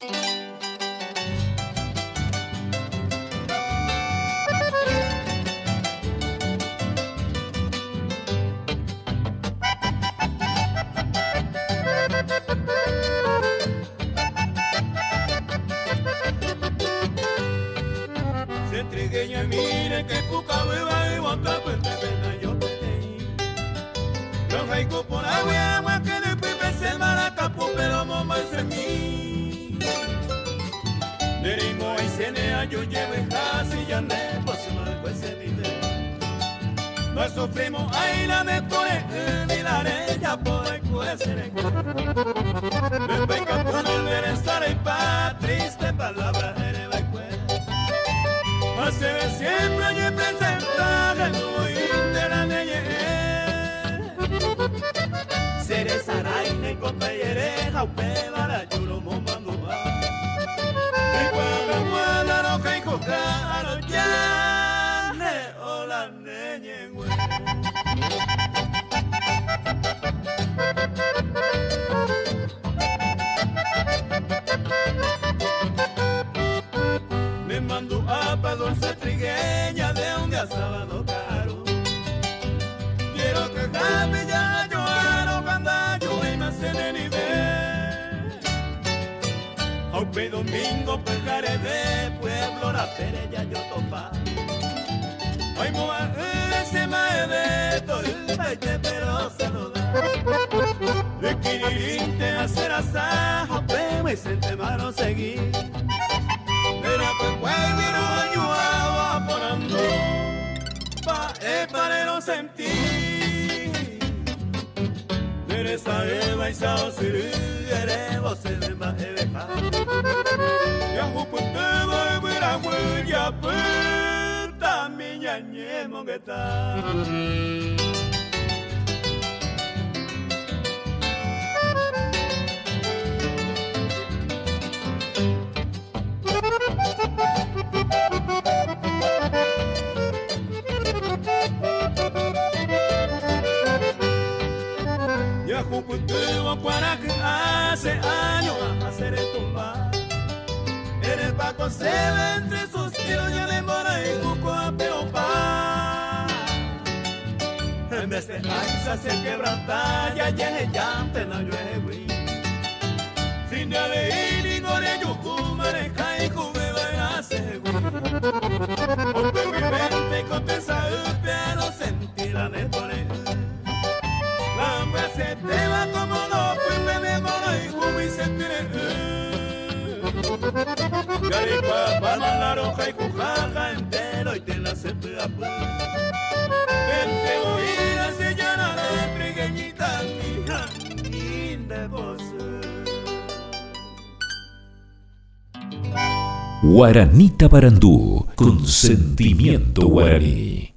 Se trigueña mire que puca beba y bota pues te pena yo te leí. Los haiku por agua que de pipe se maracapu pero mamá es mí. Derimo y senea yo lleve casi ya ne pasó después se vive. No sufrimos ahí la de core ni la arella por el cuesere. Me peca por volver a estar en paz triste palabra eres se ve siempre y presenta el de la ley. Seré saraine con peyereja, upeba la chulo momando va. Y guada no que caro ya o la neñe güey. Me mando a pa dulce trigueña de un día sábado caro. Quiero que cambie ya yo aro cuando yo y me se de nivel. Aunque domingo pejaré de pueblo la perella yo topa. Hoy moa ese mae de todo el pero se lo da. De quirinte hacer asajo, pero y se te mano seguir. Pero pues vino yo aporando para no sentir. Teresa Eva y Sao Siri eremos se me va a dejar. Ya jupunte voy a ver ya puta mi ñañe mongueta. Ya junteo para que hace años a hacer el tumba. Eres Paco se ve entre sus tiros ya de mora y cuco a peopa. En vez de ancha se quebranta ya llegue llante no llueve güey. Sin de leer ni gore yucu mareja y jume va a hacer güey. Porque mi mente contesta pero sentirá en el poder. La se te va como no, pues me mono y jugo y se tiene. Caripa, palma, la roja y cujaja entero y te la se pega pues. Vente oída se llana de trigueñita, hija, linda voz. Guaranita Parandú, con sentimiento guaraní.